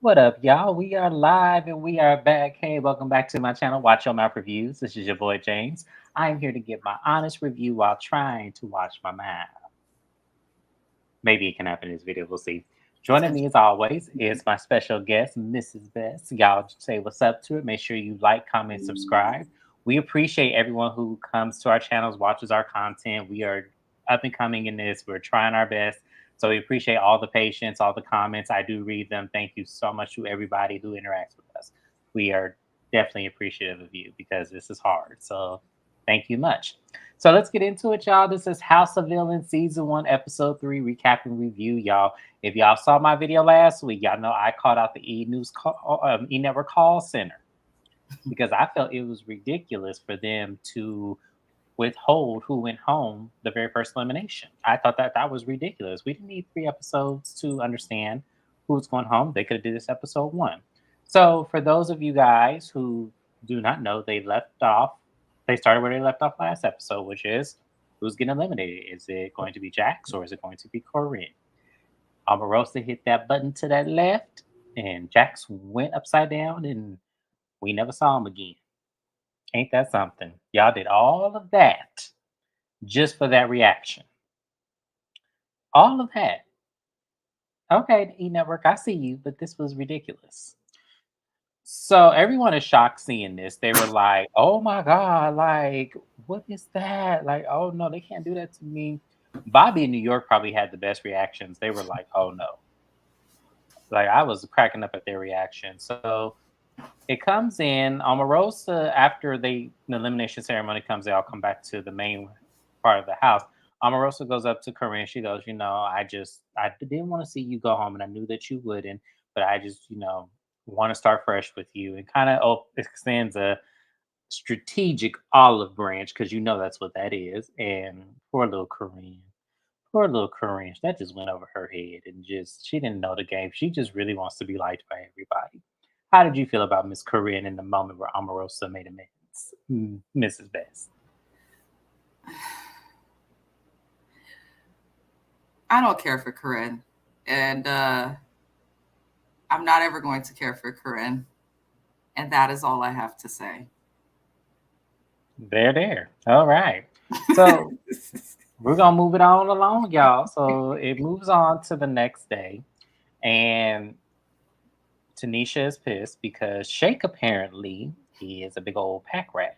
What up, y'all? We are live and we are back. Hey, welcome back to my channel, Watch Your Mouth Reviews. This is your boy James. I'm here to give my honest review while trying to watch my mouth. Maybe it can happen in this video, we'll see. Joining me as always is my special guest, Mrs. Best. Y'all say what's up to it. Make sure you like, comment, subscribe. We appreciate everyone who comes to our channels, watches our content. We are up and coming in this. We're trying our best. So we appreciate all the patience, all the comments. I do read them. Thank you so much to everybody who interacts with us. We are definitely appreciative of you because this is hard. So thank you much. So let's get into it, y'all. This is House of Villains Season 1, Episode 3, recap and review, y'all. If y'all saw my video last week, y'all know I called out the E Network call center because I felt it was ridiculous for them to withhold who went home the very first elimination. I thought that was ridiculous. We didn't need 3 episodes to understand who's going home. They could have did this episode 1. So for those of you guys who do not know, they started where they left off last episode, which is who's getting eliminated. Is it going to be Jax or is it going to be Corinne? Omarosa hit that button to that left, and Jax went upside down, and we never saw him again. Ain't that something? Y'all did all of that just for that reaction. All of that. Okay, E Network, I see you, but this was ridiculous. So everyone is shocked seeing this. They were like, "Oh my god, like what is that? Like, oh no, they can't do that to me." Bobby in New York probably had the best reactions. They were like, "Oh no." Like I was cracking up at their reaction. So it comes in Omarosa after the elimination ceremony comes. They all come back to the main part of the house. Omarosa goes up to Corinne. She goes, I didn't want to see you go home, and I knew that you wouldn't, but I just, want to start fresh with you, and kind of extends a strategic olive branch because that's what that is. And poor little Corinne, that just went over her head, and just she didn't know the game. She just really wants to be liked by everybody. How did you feel about Miss Corinne in the moment where Omarosa made amends, Mrs. Best? I don't care for Corinne, and I'm not ever going to care for Corinne, and that is all I have to say. There. All right. So we're gonna move it on along, y'all. So it moves on to the next day, and Tanisha is pissed because Shake apparently is a big old pack rat.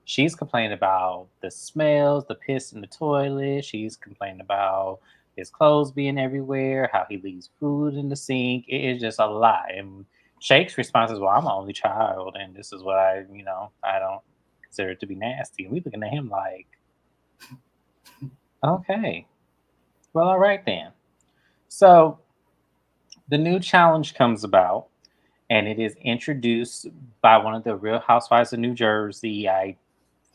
She's complaining about the smells, the piss in the toilet. She's complaining about his clothes being everywhere, how he leaves food in the sink. It is just a lot. And Shake's response is, "Well, I'm an only child, and this is what I don't consider it to be nasty." And we looking at him like, okay, well, all right then. So the new challenge comes about, and it is introduced by one of the Real Housewives of New Jersey. I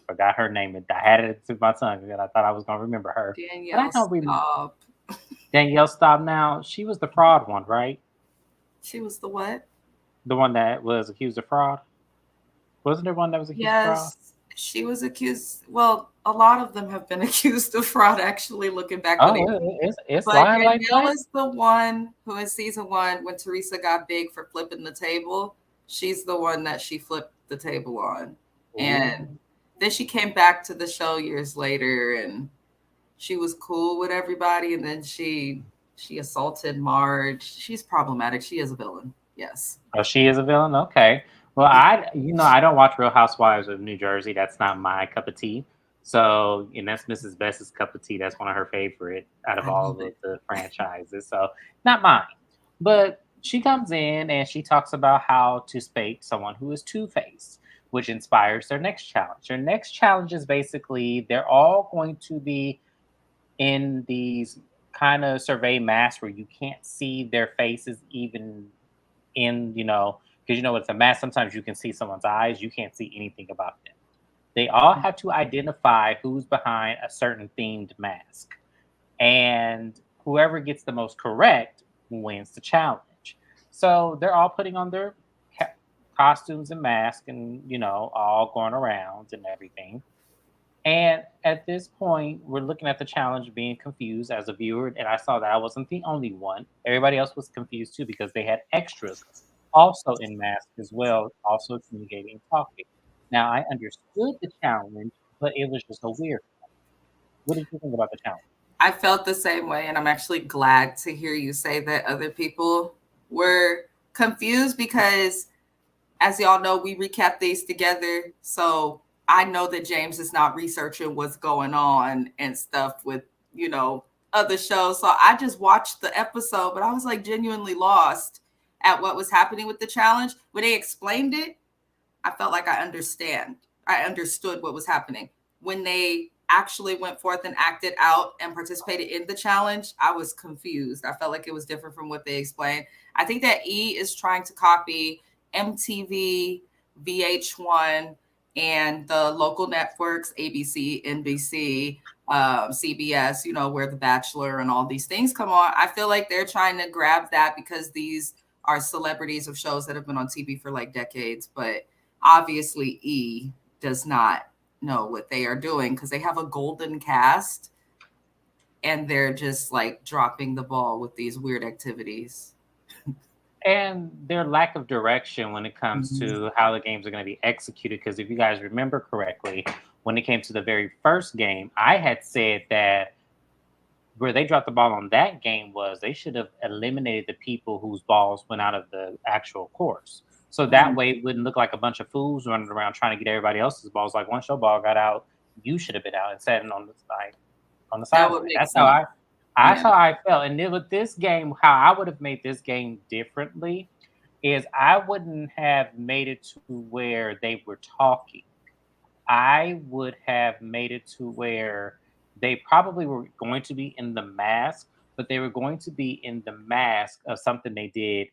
forgot her name. I had it to my tongue because I thought I was going to remember her, but I Danielle, don't remember. stop. Danielle, stop now. She was the fraud one, right? She was the what? The one that was accused of fraud. Wasn't there one that was accused of fraud? Yes, she was accused. Well, a lot of them have been accused of fraud, actually, looking back on Oh, it. it's But lying like Danielle that. is the one who in season 1, when Teresa got big for flipping the table, she's the one that she flipped the table on. And Ooh. then she came back to the show years later and she was cool with everybody. And then she assaulted Marge. She's problematic. She is a villain. Yes. Oh, she is a villain. Okay. Well, I don't watch Real Housewives of New Jersey. That's not my cup of tea. So, and that's Mrs. Best's cup of tea. That's one of her favorite out of I all love of it. the franchises. So, not mine. But she comes in and she talks about how to spake someone who is two faced, which inspires their next challenge. Their next challenge is basically they're all going to be in these kind of survey masks where you can't see their faces even in, because with a mask, sometimes you can see someone's eyes, you can't see anything about them. They all have to identify who's behind a certain themed mask. And whoever gets the most correct wins the challenge. So they're all putting on their costumes and masks and, all going around and everything. And at this point, we're looking at the challenge being confused as a viewer, and I saw that I wasn't the only one. Everybody else was confused too because they had extras also in mask as well, also communicating and talking. Now, I understood the challenge, but it was just a weird. What did you think about the challenge? I felt the same way, and I'm actually glad to hear you say that other people were confused because, as y'all know, we recap these together. So I know that James is not researching what's going on and stuff with, you know, other shows. So I just watched the episode, but I was like genuinely lost at what was happening with the challenge. When they explained it, I felt like I understood what was happening. When they actually went forth and acted out and participated in the challenge, I was confused. I felt like it was different from what they explained. I think that E is trying to copy MTV, VH1, and the local networks, ABC, NBC, CBS, you know, where The Bachelor and all these things come on. I feel like they're trying to grab that because these are celebrities of shows that have been on TV for like decades. But obviously, E does not know what they are doing because they have a golden cast and they're just like dropping the ball with these weird activities. And their lack of direction when it comes Mhm. to how the games are going to be executed. Because if you guys remember correctly, when it came to the very first game, I had said that where they dropped the ball on that game was they should have eliminated the people whose balls went out of the actual course. So that Mhm. way it wouldn't look like a bunch of fools running around trying to get everybody else's balls. Like once your ball got out, you should have been out and sitting on the side on the That would sideline. make sense. That's Yeah. how I felt. And then with this game, how I would have made this game differently is I wouldn't have made it to where they were talking. I would have made it to where they probably were going to be in the mask, but they were going to be in the mask of something they did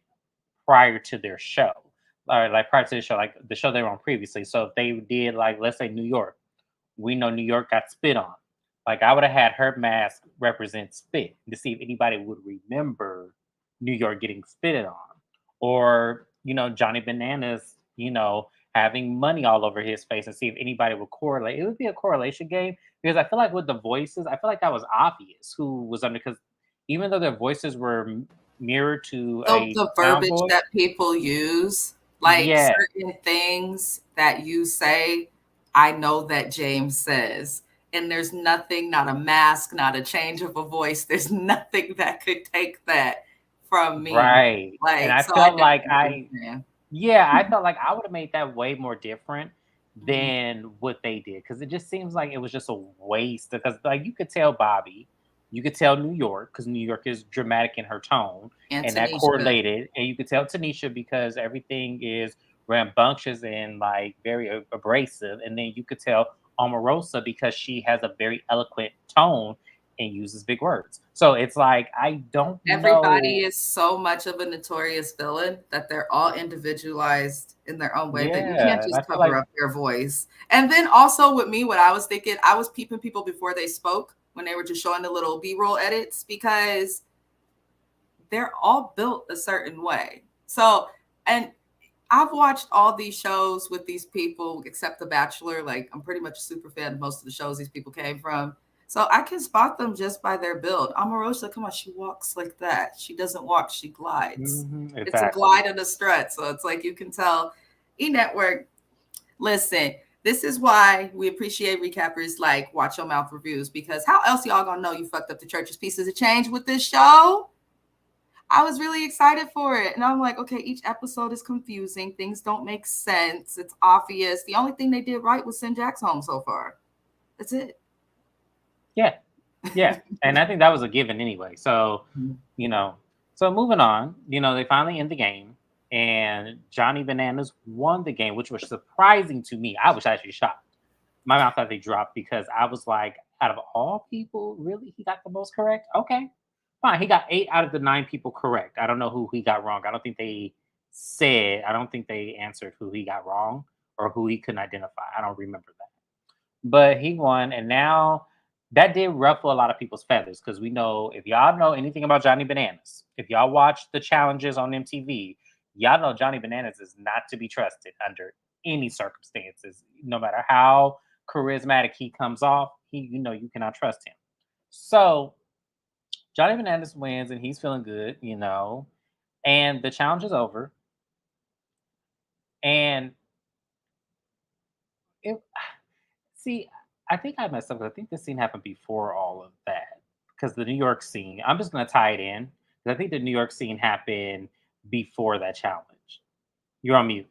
prior to their show. Or like prior to the show, like the show they were on previously. So if they did like let's say New York, we know New York got spit on. Like I would have had her mask represent spit to see if anybody would remember New York getting spitted on. Or, Johnny Bananas, having money all over his face and see if anybody would correlate. It would be a correlation game because I feel like with the voices, I feel like that was obvious who was under because even though their voices were mirrored to a The sound verbiage voice, that people use, like yeah, certain things that you say, I know that James says. And there's nothing, not a mask, not a change of a voice. There's nothing that could take that from me. right. And Like, I so I felt like definitely understand. I felt like I would have made that way more different Mhm. than what they did because it just seems like it was just a waste. Because like you could tell Bobby, you could tell New York because New York is dramatic in her tone, And and that Tanisha, correlated. And you could tell Tanisha because everything is rambunctious and like very abrasive. And then you could tell Omarosa because she has a very eloquent tone and uses big words. So it's like I don't everybody know. is so much of a notorious villain that they're all individualized in their own way that you can't Yeah, and I just feel cover like up their voice. And then also with me, what I was thinking, I was peeping people before they spoke when they were just showing the little B-roll edits because they're all built a certain way. So, and I've watched all these shows with these people except The Bachelor. Like, I'm pretty much a super fan of most of the shows these people came from. So I can spot them just by their build. Omarosa, come on, she walks like that. She doesn't walk, she glides. It's a exactly. glide and a strut. So it's like you can tell E Network, listen, this is why we appreciate recappers like Watch Your Mouth reviews, because how else y'all gonna know you fucked up the church's pieces of change with this show? I was really excited for it. And I'm like, okay, each episode is confusing. Things don't make sense. It's obvious. The only thing they did right was send Jax home so far. That's it. Yeah, yeah, and I think that was a given anyway. So, you know, so moving on, they finally end the game, and Johnny Bananas won the game, which was surprising to me. I was actually shocked. My mouth actually dropped because I was like, out of all people, really, he got the most correct? Okay, fine. He got 8 out of the 9 people correct. I don't know who he got wrong. I don't think they answered who he got wrong or who he couldn't identify. I don't remember that. But he won, and now that did ruffle a lot of people's feathers because we know if y'all know anything about Johnny Bananas, if y'all watch the challenges on MTV, y'all know Johnny Bananas is not to be trusted under any circumstances, no matter how charismatic he comes off, you cannot trust him. So Johnny Bananas wins and he's feeling good. And the challenge is over. And it see, I think I messed up 'cause I think this scene happened before all of that. Because the New York scene, I'm just gonna tie it in. 'Cause I think the New York scene happened before that challenge. You're on mute.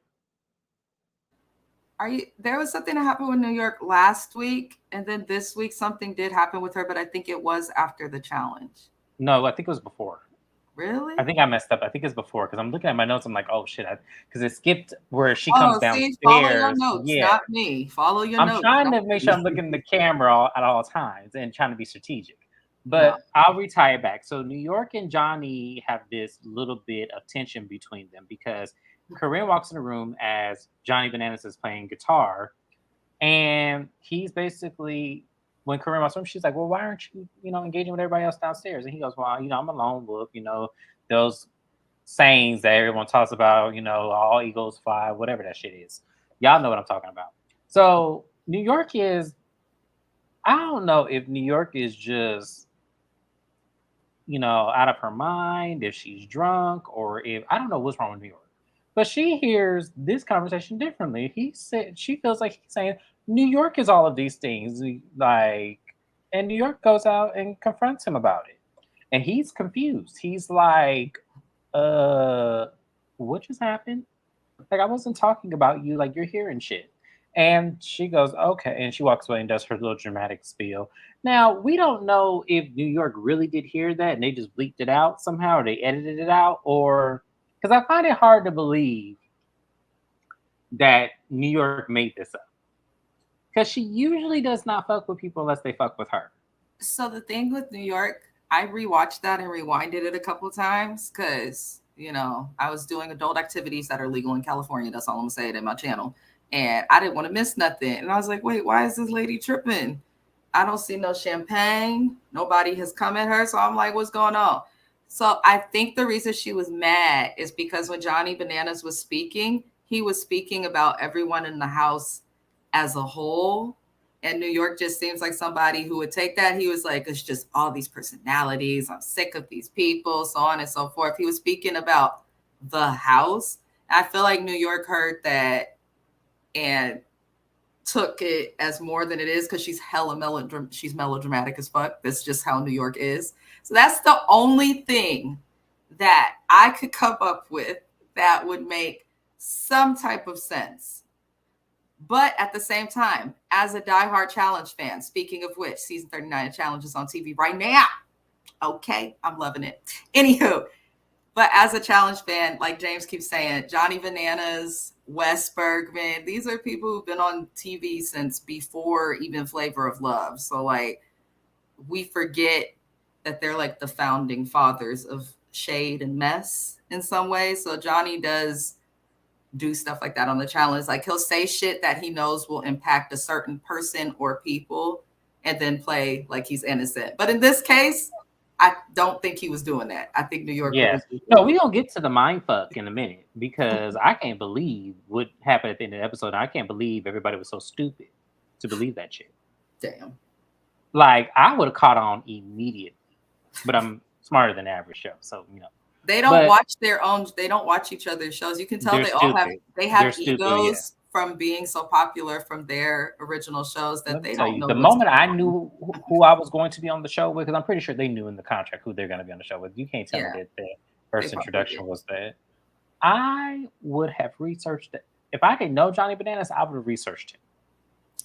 There was something that happened with New York last week, and then this week something did happen with her, but I think it was after the challenge. No, I think it was before. Really? I think I messed up. I think it's before because I'm looking at my notes. I'm like, oh shit, because it skipped where she comes See, follow your downstairs. notes, Yeah, not me. Follow your I'm notes. trying not to make me. sure I'm looking at the camera at all times and trying to be strategic. No. But I'll retire back. So New York and Johnny have this little bit of tension between them because Corinne walks in the room as Johnny Bananas is playing guitar, and he's basically when Corinne walks in, she's like, "Well, why aren't you engaging with everybody else downstairs?" And he goes, "Well, I'm a lone wolf. Those sayings that everyone talks about. All eagles fly, whatever that shit is. Y'all know what I'm talking about." So New York is, I don't know if New York is just, out of her mind, if she's drunk, or if I don't know what's wrong with New York. But she hears this conversation differently. He said she feels like he's saying New York is all of these things, like, and New York goes out and confronts him about it, and he's confused. He's like, what just happened? Like, I wasn't talking about you. Like, you're hearing shit. And she goes, okay. And she walks away and does her little dramatic spiel. Now, we don't know if New York really did hear that and they just bleeped it out somehow or they edited it out, or because I find it hard to believe that New York made this up. Because she usually does not fuck with people unless they fuck with her. So the thing with New York, I rewatched that and rewinded it a couple of times because I was doing adult activities that are legal in California. That's all I'm gonna say it in my channel. And I didn't want to miss nothing. And I was like, wait, why is this lady tripping? I don't see no champagne. Nobody has come at her. So I'm like, what's going on? So I think the reason she was mad is because when Johnny Bananas was speaking, he was speaking about everyone in the house as a whole. And New York just seems like somebody who would take that. He was like, it's just all these personalities. I'm sick of these people, so on and so forth. He was speaking about the house. I feel like New York heard that and took it as more than it is because she's she's melodramatic as fuck. That's just how New York is. So that's the only thing that I could come up with that would make some type of sense. But at the same time, as a diehard challenge fan, speaking of which, season 39 of Challenge is on TV right now. Okay, I'm loving it. Anywho, but as a challenge fan, like James keeps saying, Johnny Bananas, Wes Bergman, these are people who've been on TV since before even Flavor of Love. So like we forget that they're like the founding fathers of shade and mess in some ways. So Johnny does do stuff like that on the challenge. Like he'll say shit that he knows will impact a certain person or people and then play like he's innocent. But in this case, I don't think he was doing that. I think New York. Yeah. No, we don't get to the mind fuck in a minute because I can't believe what happened at the end of the episode. I can't believe everybody was so stupid to believe that shit. Damn. Like I would have caught on immediately, but I'm smarter than the average show, so They don't watch their own. They don't watch each other's shows. You can tell they all have. They have egos from being so popular from their original shows that they don't know. The moment I knew who I was going to be on the show with, because I'm pretty sure they knew in the contract who they're going to be on the show with. You can't tell me that the first introduction was that. I would have researched it. If I didn't know Johnny Bananas, I would have researched him,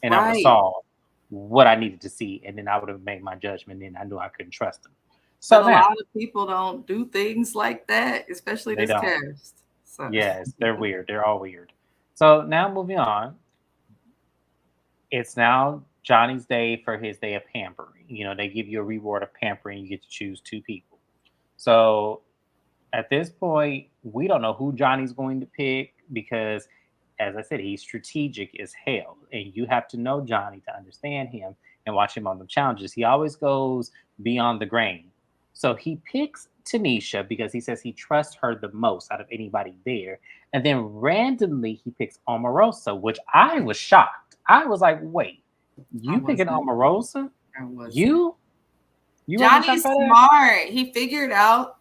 and I would have saw what I needed to see, and then I would have made my judgment. And I knew I couldn't trust him. So but a lot of people don't do things like that, especially this cast. So. Yes, they're weird. They're all weird. So now moving on. It's now Johnny's day for his day of pampering. They give you a reward of pampering. You get to choose 2 people. So at this point, we don't know who Johnny's going to pick because, as I said, he's strategic as hell. And you have to know Johnny to understand him and watch him on the challenges. He always goes beyond the grain. So he picks Tanisha because he says he trusts her the most out of anybody there. And then randomly he picks Omarosa, which I was shocked. I was like, wait, I You picking wasn't. Omarosa? I wasn't. You? You wasn't shocked Johnny's by that? smart. He figured out.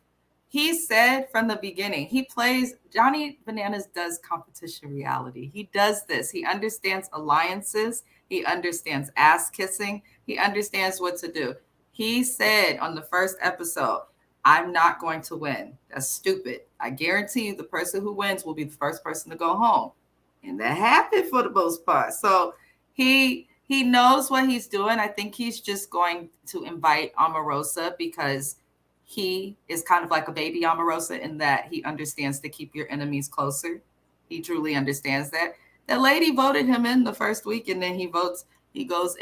He said from the beginning, he plays. Johnny Bananas does competition reality. He does this. He understands alliances. He understands ass kissing. He understands what to do. He said on the first episode, I'm not going to win. That's stupid. I guarantee you the person who wins will be the first person to go home. And that happened for the most part. So he knows what he's doing. I think he's just going to invite Omarosa because he is kind of like a baby Omarosa in that he understands to keep your enemies closer. He truly understands that. That lady voted him in the first week, and then he goes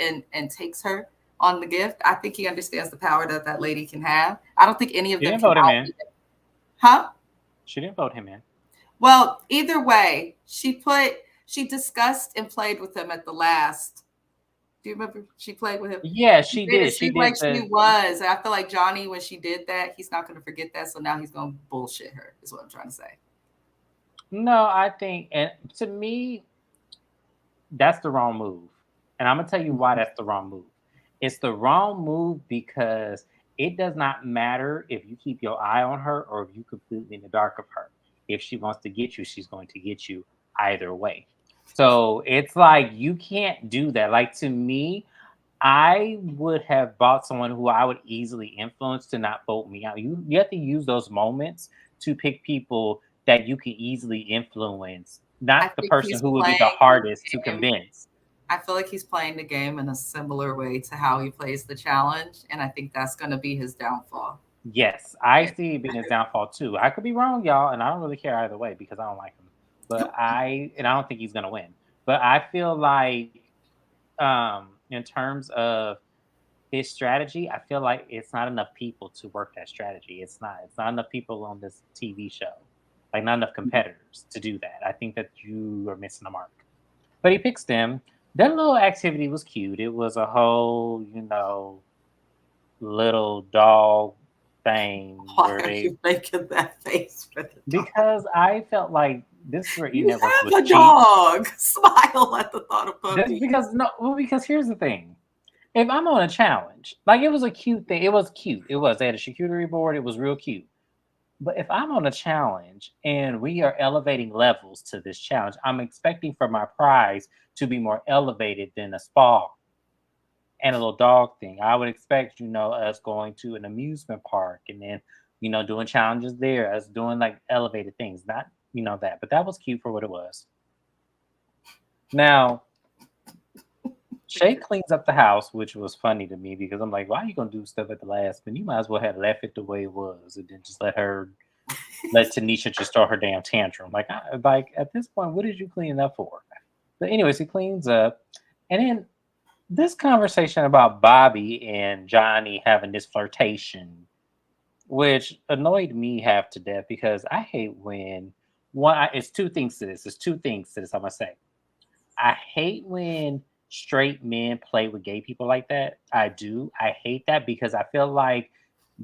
and takes her on the gift. I think he understands the power that that lady can have. I don't think any of She them didn't can vote him in. outbeat him. Huh? She didn't vote him in. Well, either way, she discussed and played with him at the last. Do you remember she played with him? Yeah, she Made it did. She seem did like she was. I feel like Johnny, when she did that, he's not going to forget that. So now he's going to bullshit her, is what I'm trying to say. No, I think, and to me, that's the wrong move. And I'm gonna tell you why that's the wrong move. It's the wrong move because it does not matter if you keep your eye on her or if you completely in the dark of her. If she wants to get you, she's going to get you either way. So it's like you can't do that. Like to me, I would have bought someone who I would easily influence to not vote me out. You have to use those moments to pick people that you can easily influence, I not the think person he's who would be the playing the hardest to game. convince. I feel like he's playing the game in a similar way to how he plays the challenge. And I think that's going to be his downfall. Yes, I see it being his downfall too. I could be wrong, y'all, and I don't really care either way because I don't like him. But I don't think he's gonna win. But I feel like in terms of his strategy, I feel like it's not enough people to work that strategy. It's not enough people on this TV show. Like not enough competitors to do that. I think that you are missing the mark. But he picks them. That little activity was cute. It was a whole, little dog thing Why where are they you making that face for the dog? because I felt like this is where E You Network was have a cheap. dog. Smile at the thought of That's puppy. because here's the thing. If I'm on a challenge, like it was a cute thing. It was cute. It was. They had a charcuterie board. It was real cute. But if I'm on a challenge and we are elevating levels to this challenge, I'm expecting for my prize to be more elevated than a spa and a little dog thing. I would expect, us going to an amusement park and then, doing challenges there, us doing like elevated things, not, that. But that was cute for what it was. Now, Shay cleans up the house, which was funny to me because I'm like, why are you gonna do stuff at the last minute? You might as well have left it the way it was and then just let Tanisha just start her damn tantrum. Like at this point, what did you clean up for? But anyways, he cleans up, and then this conversation about Bobby and Johnny having this flirtation, which annoyed me half to death because I hate when it's two things to this. There's two things to this. I'm gonna say. I hate when straight men play with gay people like that. I do. I hate that because I feel like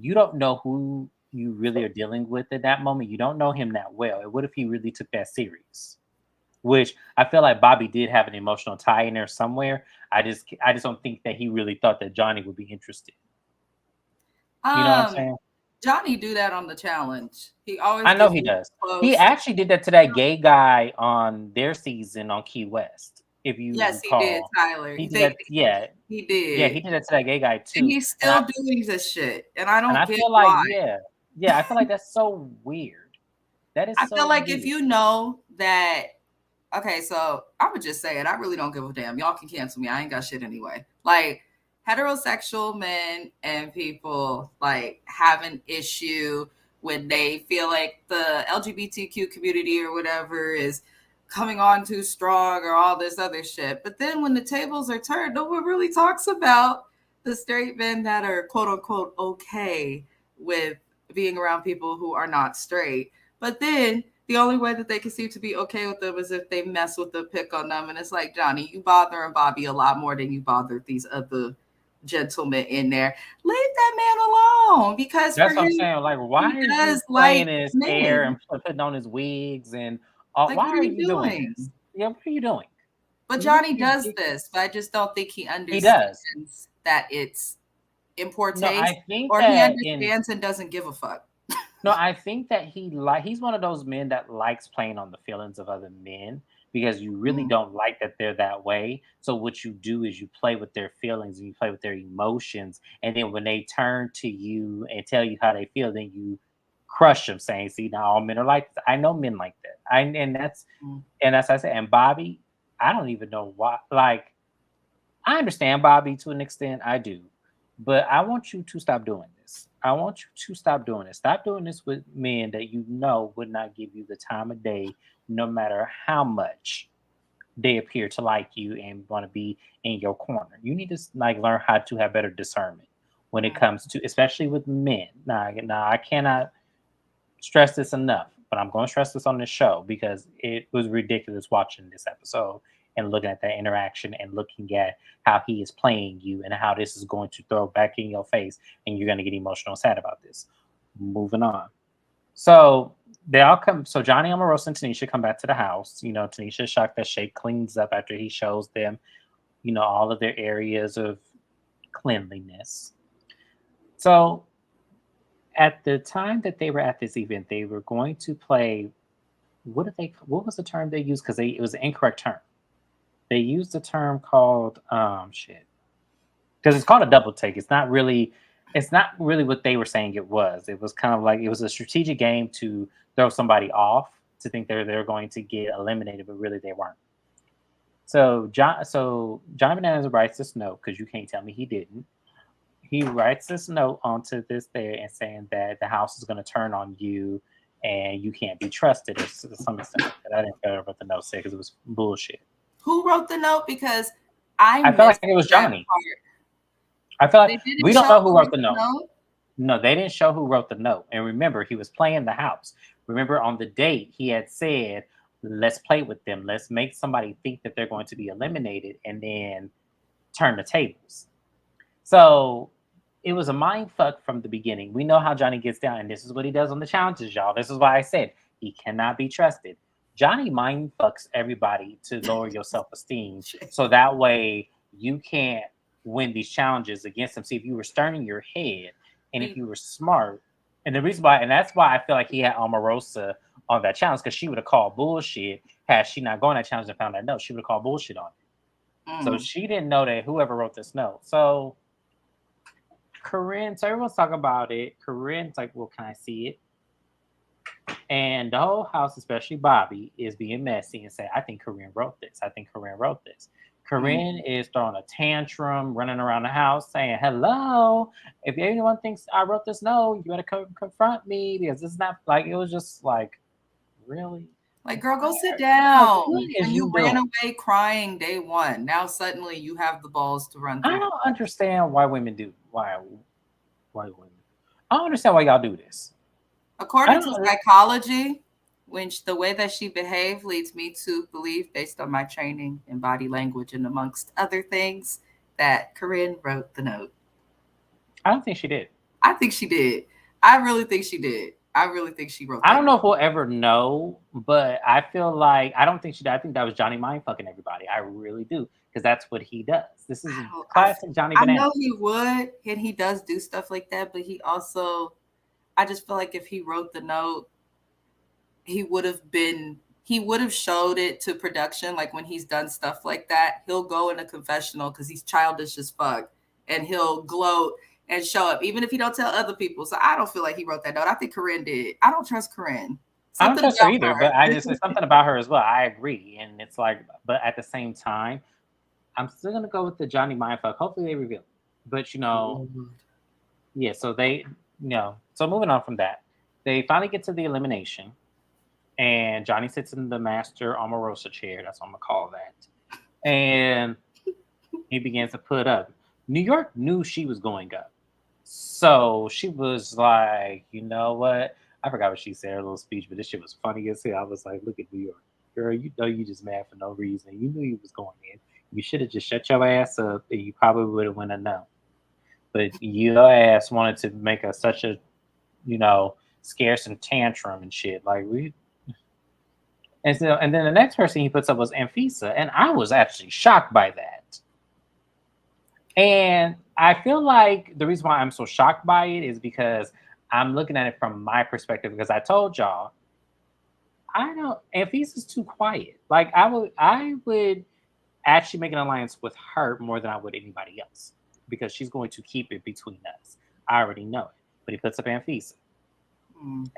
you don't know who you really are dealing with at that moment. You don't know him that well. And what if he really took that serious? Which I feel like Bobby did have an emotional tie in there somewhere. I just don't think that he really thought that Johnny would be interested. You know what I'm saying? Johnny do that on the challenge. He always I know gets he really does. close. He actually did that to that gay guy on their season on Key West. If you recall. He did, Tyler. He did that, yeah. He did. Yeah, he did that to that gay guy too. And he's still doing this shit. And I don't get feel why. like, yeah, I feel like that's so weird. That is I so feel like weird. if you know that, okay, so I would just say it. I really don't give a damn. Y'all can cancel me. I ain't got shit anyway. Like heterosexual men and people like have an issue when they feel like the LGBTQ community or whatever is coming on too strong or all this other shit. But then when the tables are turned, no one really talks about the straight men that are quote unquote okay with being around people who are not straight. But then the only way that they can seem to be okay with them is if they mess with the pick on them. And it's like, Johnny, you bothering Bobby a lot more than you bothered these other gentlemen in there. Leave that man alone because that's what I'm saying. Like, why are you playing his hair and putting on his wigs and why are you doing this? Yeah, what are you doing? But Johnny does this, but I just don't think he He does. understands that it's in poor No, taste, I think or he that understands and doesn't give a fuck. no, I think that he's one of those men that likes playing on the feelings of other men because you really Mhm. don't like that they're that way. So what you do is you play with their feelings and you play with their emotions, and then when they turn to you and tell you how they feel, then you crush them, saying, "See, now all men are like this." I know men like that. Mm. And that's I say. And Bobby, I don't even know why. Like I understand Bobby to an extent, I do. But I want you to stop doing this. I want you to stop doing this. Stop doing this with men that you know would not give you the time of day, no matter how much they appear to like you and want to be in your corner. You need to like learn how to have better discernment when it Mm. comes to, especially with men. Now I cannot stress this enough, but I'm going to stress this on this show because it was ridiculous watching this episode and looking at that interaction and looking at how he is playing you and how this is going to throw back in your face and you're going to get emotional and sad about this. Moving on. So they all come. So Johnny Omarosa and Tanisha come back to the house. You know, Tanisha is shocked that Shay cleans up after he shows them, you know, all of their areas of cleanliness. So at the time that they were at this event, they were going to play. What was the term they used? Because it was an incorrect term. They used a term called shit. Because it's called a double take. It's not really what they were saying it was. It was kind of like it was a strategic game to throw somebody off to think they're going to get eliminated, but really they weren't. So Johnny Bananas writes this note because you can't tell me he didn't. He writes this note onto this there and saying that the house is going to turn on you and you can't be trusted to some extent. Like that. I didn't care what the note said because it was bullshit. Who wrote the note? Because I I felt like missed it was that Johnny. part. I feel like They didn't we don't show know who who wrote wrote the the note. note. No, they didn't show who wrote the note. And remember, he was playing the house. Remember, on the date, he had said, let's play with them. Let's make somebody think that they're going to be eliminated and then turn the tables. So it was a mind fuck from the beginning. We know how Johnny gets down, and this is what he does on the challenges, y'all. This is why I said he cannot be trusted. Johnny mind fucks everybody to lower your self esteem, so that way you can't win these challenges against him. See, if you were stern in your head, and if you were smart, and the reason why, and that's why I feel like he had Omarosa on that challenge because she would have called bullshit had she not gone that challenge and found that note. She would have called bullshit on it. So Mm. she didn't know that whoever wrote this note. So Corinne, so everyone's talking about it. Corinne's like, well, can I see it? And the whole house, especially Bobby, is being messy and say, I think Corinne wrote this. I think Corinne wrote this. Corinne is throwing a tantrum, running around the house saying, hello, if anyone thinks I wrote this note, you better come confront me because this is not like, it was just like, really? Like, girl, go sit Like, down. what is And you you ran doing? away crying day one. Now suddenly you have the balls to run I through. don't understand why women do, why women. I don't understand why y'all do this. I According to don't. psychology, the way that she behaved leads me to believe, based on my training in body language and amongst other things, that Corinne wrote the note. I don't think she did. I think she did. I really think she did. I really think she wrote I that don't know note. if we'll ever know, but I feel like I don't think she did. I think that was Johnny mind fucking everybody. I really do because that's what he does. This is classic Johnny I Bananas. know he would, and he does do stuff like that, but he also, I just feel like if he wrote the note, he would have showed it to production. Like when he's done stuff like that, he'll go in a confessional because he's childish as fuck, and he'll gloat and show up, even if he don't tell other people. So I don't feel like he wrote that note. I think Corinne did. I don't trust Corinne. I don't Something trust her about either, but I just there's something about her as well. I agree, and it's like, but at the same time, I'm still gonna go with the Johnny mindfuck. Hopefully they reveal it, but yeah. So so moving on from that, they finally get to the elimination, and Johnny sits in the Master Omarosa chair. That's what I'm gonna call that, and he begins to put up. New York knew she was going up. So she was like, you know what? I forgot what she said, her little speech, but this shit was funny as hell. I was like, look at New York. Girl, you know you just mad for no reason. You knew you was going in. You should have just shut your ass up and you probably would have went a no. But your ass wanted to make such a, scarce and tantrum and shit. Like And then the next person he puts up was Anfisa, and I was actually shocked by that. And I feel like the reason why I'm so shocked by it is because I'm looking at it from my perspective. Because I told y'all, I don't. Anfisa's too quiet. Like I would actually make an alliance with her more than I would anybody else because she's going to keep it between us. I already know it. But he puts up Anfisa.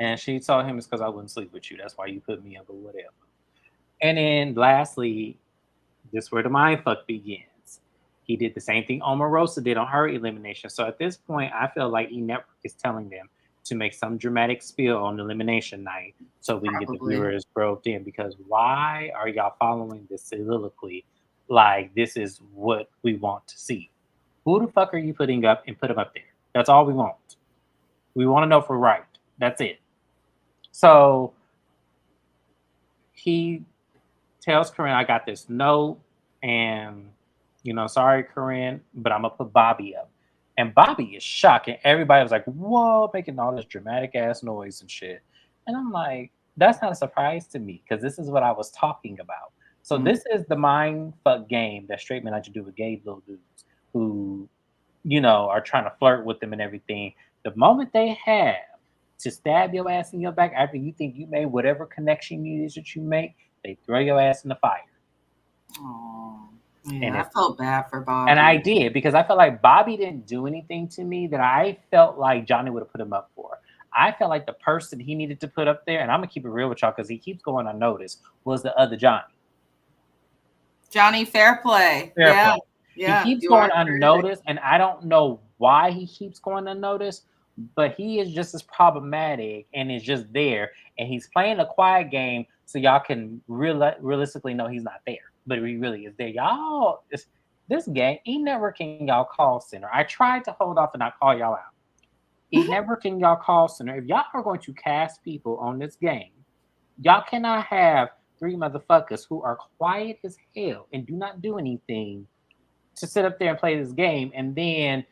And she told him it's because I wouldn't sleep with you. That's why you put me up or whatever. And then lastly, this is where the mind fuck begins. He did the same thing Omarosa did on her elimination. So at this point, I feel like E Network is telling them to make some dramatic spill on elimination night so we can get the Probably. viewers roped in. Because why are y'all following this soliloquy like this is what we want to see? Who the fuck are you putting up and put them up there? That's all we want. We want to know if we're right. That's it. So he tells Corinne, I got this note, and sorry, Corinne, but I'm gonna put Bobby up. And Bobby is shocked, and everybody was like, whoa, making all this dramatic ass noise and shit. And I'm like, that's not a surprise to me, because this is what I was talking about. So this is the mind fuck game that straight men like to do with gay little dudes who, are trying to flirt with them and everything. The moment they have to stab your ass in your back after you think you made whatever connection it is that you make, they throw your ass in the fire. Oh, yeah, And I felt bad for Bobby. And I did, because I felt like Bobby didn't do anything to me that I felt like Johnny would have put him up for. I felt like the person he needed to put up there, and I'm gonna keep it real with y'all because he keeps going unnoticed, was the other Johnny. Johnny Fairplay. Fairplay. Yeah. He keeps going unnoticed, and I don't know why he keeps going unnoticed, but he is just as problematic and is just there, and he's playing a quiet game so y'all can realistically know he's not there, but he really is there. Y'all, this game, E Network in y'all call center. I tried to hold off and not call y'all out. E Network in y'all call center. If y'all are going to cast people on this game, y'all cannot have 3 motherfuckers who are quiet as hell and do not do anything to sit up there and play this game, and then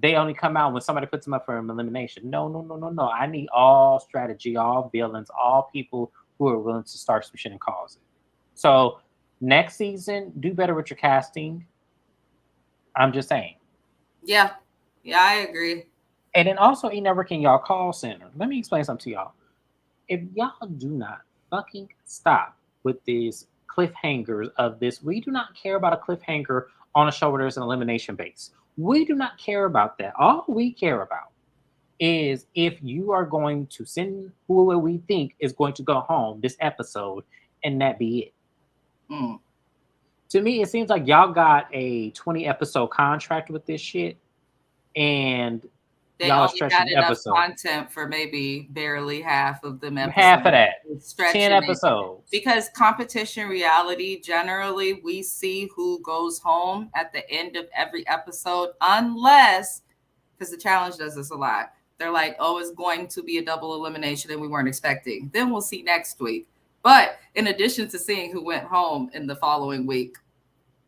they only come out when somebody puts them up for an elimination. No. I need all strategy, all villains, all people who are willing to start some shit and cause it. So next season, do better with your casting. I'm just saying. Yeah, I agree. And then also, E Network in y'all call center. Let me explain something to y'all. If y'all do not fucking stop with these cliffhangers of this, we do not care about a cliffhanger on a show where there's an elimination base. We do not care about that. All we care about is if you are going to send who we think is going to go home this episode, and that be it. To me, it seems like y'all got a 20 episode contract with this shit, and they y'all only had enough content for maybe barely half of them episodes. Half of that. 10 episodes. Because competition reality, generally, we see who goes home at the end of every episode, unless, because the challenge does this a lot, they're like, oh, it's going to be a double elimination and we weren't expecting. Then we'll see next week. But in addition to seeing who went home in the following week,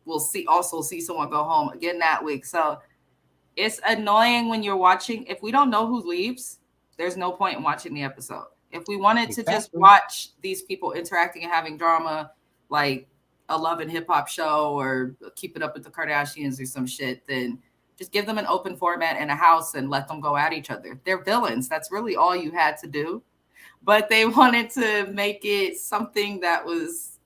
we'll also see someone go home again that week. So it's annoying when you're watching. If we don't know who leaves, there's no point in watching the episode. If we wanted to just watch these people interacting and having drama, like a Love and Hip Hop show or Keep It Up with the Kardashians or some shit, then just give them an open format and a house and let them go at each other. They're villains. That's really all you had to do. But they wanted to make it something that was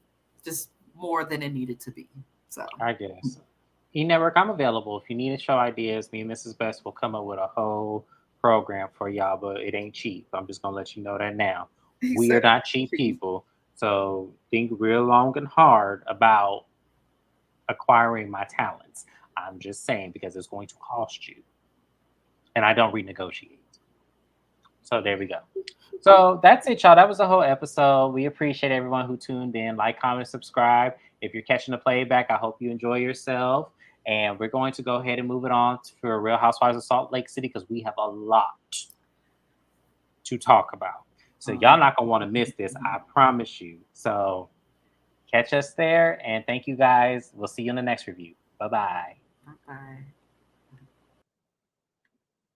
just more than it needed to be. So I guess. E Network, I'm available. If you need to show ideas, me and Mrs. Best will come up with a whole program for y'all, but it ain't cheap. I'm just gonna let you know that now. We are not cheap people. So think real long and hard about acquiring my talents. I'm just saying, because it's going to cost you. And I don't renegotiate. So there we go. So that's it, y'all. That was the whole episode. We appreciate everyone who tuned in. Like, comment, subscribe. If you're catching the playback, I hope you enjoy yourself. And we're going to go ahead and move it on for Real Housewives of Salt Lake City, because we have a lot to talk about. So y'all not going to want to miss this. I promise you. So catch us there. And thank you guys. We'll see you in the next review. Bye-bye. Bye-bye.